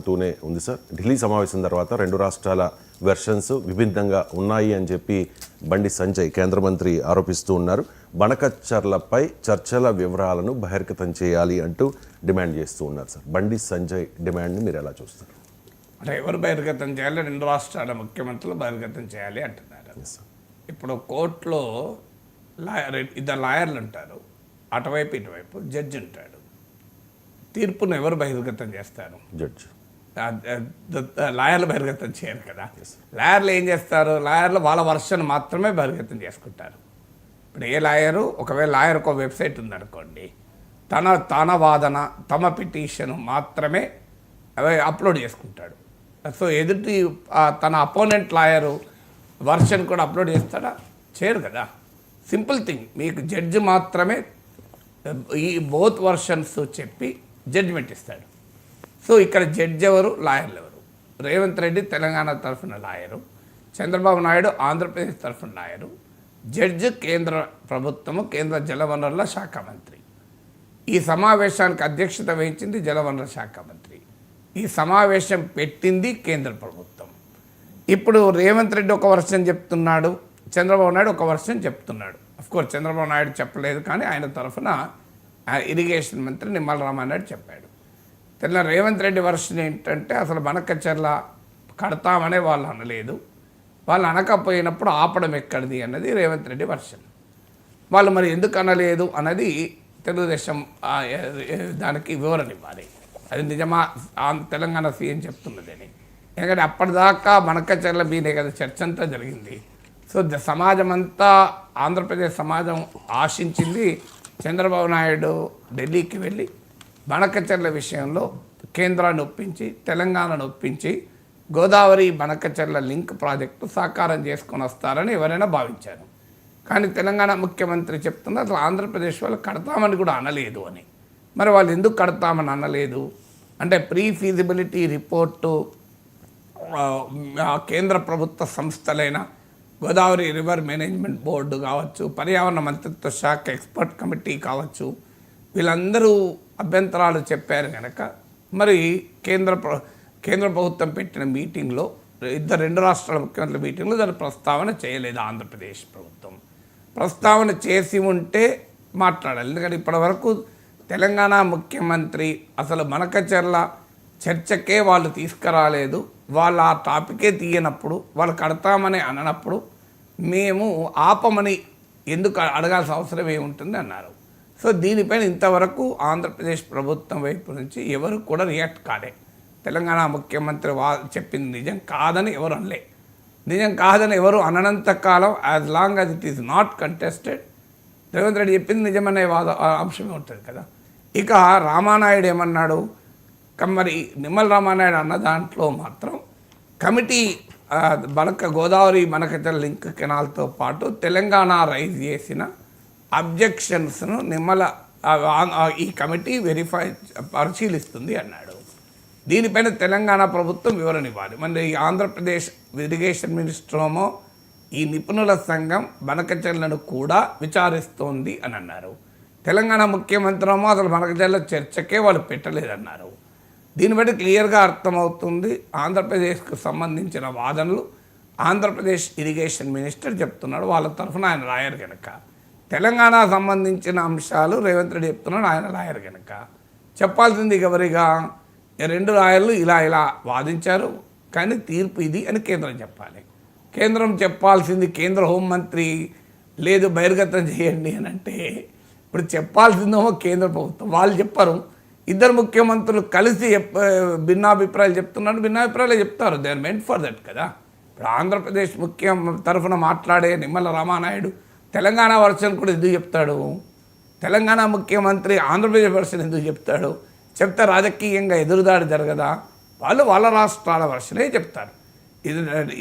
తూనే ఉంది సార్. ఢిల్లీ సమావేశం తర్వాత రెండు రాష్ట్రాల వెర్షన్స్ విభిన్నంగా ఉన్నాయి అని చెప్పి బండి సంజయ్ కేంద్ర మంత్రి ఆరోపిస్తూ ఉన్నారు. బనకచర్లపై చర్చల వివరాలను బహిర్గతం చేయాలి అంటూ డిమాండ్ చేస్తూ ఉన్నారు సార్. బండి సంజయ్ డిమాండ్ని మీరు ఎలా చూస్తారు? అంటే ఎవరు బహిర్గతం చేయాలి? రెండు రాష్ట్రాల ముఖ్యమంత్రులు బహిర్గతం చేయాలి అంటున్నారు. ఇప్పుడు కోర్టులో ఇద్దరు లాయర్లు ఉంటారు, అటువైపు ఇటువైపు జడ్జి ఉంటాడు. తీర్పును ఎవరు బహిర్గతం చేస్తారు? జడ్జి. లాయర్లు బహిర్గతం చేయరు కదా. లాయర్లు ఏం చేస్తారు? లాయర్లు వాళ్ళ వర్షన్ మాత్రమే బహిర్గతం చేసుకుంటారు. ఇప్పుడు ఏ లాయరు, ఒకవేళ లాయర్కి ఒక వెబ్సైట్ ఉందనుకోండి, తన వాదన, తమ పిటిషన్ మాత్రమే అప్లోడ్ చేసుకుంటాడు. సో ఎదుటి తన అపోనెంట్ లాయరు వర్షన్ కూడా అప్లోడ్ చేస్తాడా? చేయరు కదా. సింపుల్ థింగ్, మీకు జడ్జి మాత్రమే ఈ బోత్ వర్షన్స్ చెప్పి జడ్జిమెంట్ ఇస్తాడు. సో ఇక్కడ జడ్జి ఎవరు, లాయర్లు ఎవరు? రేవంత్ రెడ్డి తెలంగాణ తరఫున లాయరు, చంద్రబాబు నాయుడు ఆంధ్రప్రదేశ్ తరఫున లాయరు, జడ్జి కేంద్ర ప్రభుత్వము, కేంద్ర జలవనరుల శాఖ మంత్రి. ఈ సమావేశానికి అధ్యక్షత వహించింది జలవనరుల శాఖ మంత్రి. ఈ సమావేశం పెట్టింది కేంద్ర ప్రభుత్వం. ఇప్పుడు రేవంత్ రెడ్డి ఒక వర్షన్ చెప్తున్నాడు, చంద్రబాబు నాయుడు ఒక వర్షన్ చెప్తున్నాడు. అఫ్కోర్స్ చంద్రబాబు నాయుడు చెప్పలేదు, కానీ ఆయన తరఫున ఇరిగేషన్ మంత్రి నిమ్మల రామానాయుడు చెప్పాడు. రేవంత్ రెడ్డి వర్షన్ ఏంటంటే అసలు బనకచర్ల కడతామనే వాళ్ళు అనలేదు, వాళ్ళు అనకపోయినప్పుడు ఆపడం ఎక్కడిది అన్నది రేవంత్ రెడ్డి వర్షన్. వాళ్ళు మరి ఎందుకు అనలేదు అన్నది తెలుగుదేశం దానికి వివరణ ఇవ్వాలి. అది నిజమా తెలంగాణ సీఎం చెప్తున్నదని. ఎందుకంటే అప్పటిదాకా బనకచర్ల మీదే కదా చర్చ అంతా జరిగింది. సో సమాజం అంతా, ఆంధ్రప్రదేశ్ సమాజం ఆశించింది చంద్రబాబు నాయుడు ఢిల్లీకి వెళ్ళి బనకచర్ల విషయంలో కేంద్రాన్ని ఒప్పించి, తెలంగాణను ఒప్పించి గోదావరి బనకచర్ల లింక్ ప్రాజెక్టు సాకారం చేసుకొని వస్తారని ఎవరైనా భావించారు. కానీ తెలంగాణ ముఖ్యమంత్రి చెప్తున్నారు అసలు ఆంధ్రప్రదేశ్ వాళ్ళు కడతామని కూడా అనలేదు అని. మరి వాళ్ళు ఎందుకు కడతామని అనలేదు అంటే ప్రీ ఫీజిబిలిటీ రిపోర్టు కేంద్ర ప్రభుత్వ సంస్థలైన గోదావరి రివర్ మేనేజ్మెంట్ బోర్డు కావచ్చు, పర్యావరణ మంత్రిత్వ శాఖ ఎక్స్పర్ట్ కమిటీ కావచ్చు, వీళ్ళందరూ అభ్యంతరాలు చెప్పారు కనుక మరి కేంద్ర ప్రభుత్వం పెట్టిన మీటింగ్లో రెండు రాష్ట్రాల ముఖ్యమంత్రుల మీటింగ్లో దాని ప్రస్తావన చేయలేదు. ఆంధ్రప్రదేశ్ ప్రభుత్వం ప్రస్తావన చేసి ఉంటే మాట్లాడాలి. ఎందుకంటే ఇప్పటివరకు తెలంగాణ ముఖ్యమంత్రి అసలు బనకచర్ల చర్చకే వాళ్ళు తీసుకురాలేదు. వాళ్ళు ఆ టాపికే తీయనప్పుడు, వాళ్ళు కడతామని అననప్పుడు మేము ఆపమని ఎందుకు అడగాల్సిన అవసరం ఏముంటుంది అన్నారు. సో దీనిపైన ఇంతవరకు ఆంధ్రప్రదేశ్ ప్రభుత్వం వైపు నుంచి ఎవరు కూడా రియాక్ట్ కాలే. తెలంగాణ ముఖ్యమంత్రి చెప్పింది నిజం కాదని ఎవరు అనలే. నిజం కాదని ఎవరు అననంత కాలం, as long as it is not contested, Revanth Reddy చెప్పింది నిజమనే అంశమే ఉంటుంది కదా. ఇక రామానాయుడు ఏమన్నాడు? మరి నిమ్మల రామానాయుడు అన్న దాంట్లో మాత్రం కమిటీ గోదావరి బనకచర్ల లింక్ కెనాల్తో పాటు తెలంగాణ రైజ్ చేసిన అబ్జెక్షన్స్ను ఈ కమిటీ పరిశీలిస్తుంది అన్నాడు. దీనిపైన తెలంగాణ ప్రభుత్వం వివరణ ఇవ్వాలి. మరి ఆంధ్రప్రదేశ్ ఇరిగేషన్ మినిస్టర్ ఏమో ఈ నిపుణుల సంఘం బనకచర్లను కూడా విచారిస్తోంది అని అన్నారు. తెలంగాణ ముఖ్యమంత్రి ఏమో అసలు బనకచర్ల చర్చకే వాళ్ళు పెట్టలేదన్నారు. దీన్ని బట్టి క్లియర్గా అర్థమవుతుంది ఆంధ్రప్రదేశ్కు సంబంధించిన వాదనలు ఆంధ్రప్రదేశ్ ఇరిగేషన్ మినిస్టర్ చెప్తున్నాడు, వాళ్ళ తరఫున ఆయన లాయర్ కనుక. తెలంగాణ సంబంధించిన అంశాలు రేవంత్ రెడ్డి చెప్తున్నాడు, ఆయన లాయర్ కనుక. చెప్పాల్సింది ఎవరిగా? రెండు లాయర్లు ఇలా వాదించారు, కానీ తీర్పు ఇది అని కేంద్రం చెప్పాలి. కేంద్రం చెప్పాల్సింది, కేంద్ర హోంమంత్రి లేదు బహిర్గతం చేయండి అని అంటే ఇప్పుడు చెప్పాల్సిందేమో కేంద్ర ప్రభుత్వం. వాళ్ళు చెప్పరు. ఇద్దరు ముఖ్యమంత్రులు కలిసి భిన్నాభిప్రాయాలు చెప్తున్నారు, భిన్నాభిప్రాయాలు చెప్తారు. They are meant for that కదా. ఇప్పుడు ఆంధ్రప్రదేశ్ తరఫున మాట్లాడే నిమ్మల రామానాయుడు తెలంగాణ వర్షన్ కూడా ఎందుకు చెప్తాడు? తెలంగాణ ముఖ్యమంత్రి ఆంధ్రప్రదేశ్ వర్షన్ ఎందుకు చెప్తాడు? చెప్తే రాజకీయంగా ఎదురుదాడి జరగదా? వాళ్ళు వాళ్ళ రాష్ట్రాల వర్షనే చెప్తారు.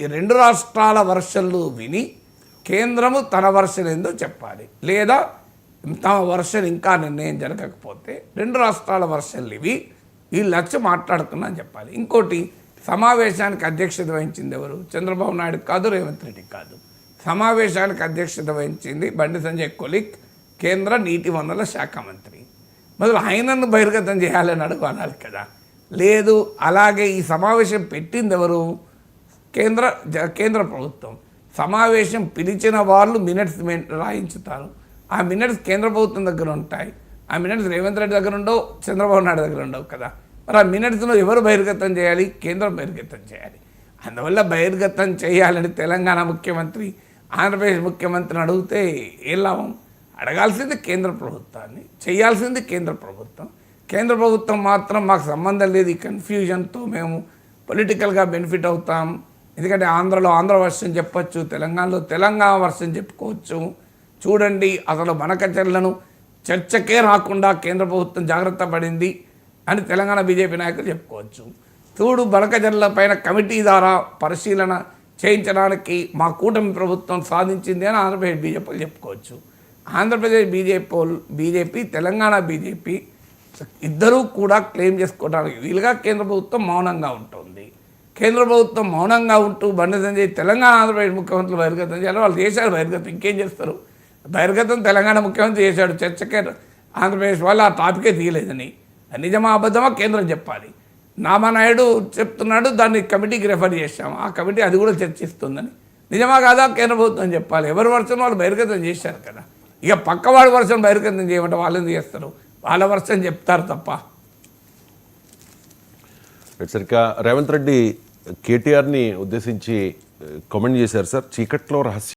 ఈ రెండు రాష్ట్రాల వర్షన్లు విని కేంద్రము తన వర్షన్ ఏందో చెప్పాలి, లేదా తమ వర్షన్ ఇంకా నిర్ణయం జరగకపోతే రెండు రాష్ట్రాల వర్షన్లు ఇవి, వీళ్ళు వచ్చి మాట్లాడుకున్నా అని చెప్పాలి. ఇంకోటి, సమావేశానికి అధ్యక్షత వహించింది ఎవరు? చంద్రబాబు నాయుడు కాదు, రేవంత్ రెడ్డి కాదు. సమావేశానికి అధ్యక్షత వహించింది బండి సంజయ్ కొలిక్, కేంద్ర నీటి వనరుల శాఖ మంత్రి. మొదలు ఆయనను బహిర్గతం చేయాలని అనాలి కదా. లేదు. అలాగే ఈ సమావేశం పెట్టింది ఎవరు? కేంద్ర ప్రభుత్వం. సమావేశం పిలిచిన వాళ్ళు మినిట్స్ రాయించుతారు. ఆ మినిట్స్ కేంద్ర ప్రభుత్వం దగ్గర ఉంటాయి. ఆ మినిట్స్ రేవంత్ రెడ్డి దగ్గర ఉండవు, చంద్రబాబు నాయుడు దగ్గర ఉండవు కదా. మరి ఆ మినిట్స్ను ఎవరు బహిర్గతం చేయాలి? కేంద్రం బహిర్గతం చేయాలి. అందువల్ల బహిర్గతం చేయాలని తెలంగాణ ముఖ్యమంత్రి, ఆంధ్రప్రదేశ్ ముఖ్యమంత్రిని అడిగితే ఏం లాభం? అడగాల్సింది కేంద్ర ప్రభుత్వాన్ని, చేయాల్సింది కేంద్ర ప్రభుత్వం. కేంద్ర ప్రభుత్వం మాత్రం మాకు సంబంధం లేదు, ఈ కన్ఫ్యూజన్తో మేము పొలిటికల్గా బెనిఫిట్ అవుతాం. ఎందుకంటే ఆంధ్రలో ఆంధ్ర వర్షన్ చెప్పొచ్చు, తెలంగాణలో తెలంగాణ వర్షన్ చెప్పుకోవచ్చు. చూడండి, అసలు బనకచర్లను చర్చకే రాకుండా కేంద్ర ప్రభుత్వం జాగ్రత్త పడింది అని తెలంగాణ బీజేపీ నాయకులు చెప్పుకోవచ్చు. చూడు, బనకచర్ల పైన కమిటీ ద్వారా పరిశీలన చేయించడానికి మా కూటమి ప్రభుత్వం సాధించింది అని ఆంధ్రప్రదేశ్ బీజేపీలు చెప్పుకోవచ్చు. ఆంధ్రప్రదేశ్ బీజేపీ తెలంగాణ బీజేపీ ఇద్దరూ కూడా క్లెయిమ్ చేసుకోవడానికి వీలుగా కేంద్ర ప్రభుత్వం మౌనంగా ఉంటుంది. కేంద్ర ప్రభుత్వం మౌనంగా ఉంటూ బండి సంజయ్ తెలంగాణ ఆంధ్రప్రదేశ్ ముఖ్యమంత్రులు బహిర్గతం చేయాలి. వాళ్ళు చేశారు బహిర్గతం, ఇంకేం చేస్తారు? బహిర్గతం తెలంగాణ ముఖ్యమంత్రి చేశాడు, చర్చకే ఆంధ్రప్రదేశ్ వాళ్ళు ఆ టాపికే తీయలేదని. నిజమా అబద్ధమా కేంద్రం చెప్పాలి. నామానాయుడు చెప్తున్నాడు, దాన్ని కమిటీకి రెఫర్ చేశాము, ఆ కమిటీ అది కూడా చర్చిస్తుందని. నిజమా కాదా కేంద్ర ప్రభుత్వం చెప్పాలి. ఎవరి వర్షన్ వాళ్ళు బహిర్గతం చేశారు కదా. ఇక పక్కవాడి వర్షన్ బహిర్గతం చేయమంటే వాళ్ళు ఎందుకు చేస్తారు? వాళ్ళ వర్షన్ చెప్తారు తప్ప. సరిగ్గా రేవంత్ రెడ్డి కేటీఆర్ని ఉద్దేశించి కామెంట్ చేశారు సార్. చీకట్లో రహస్యం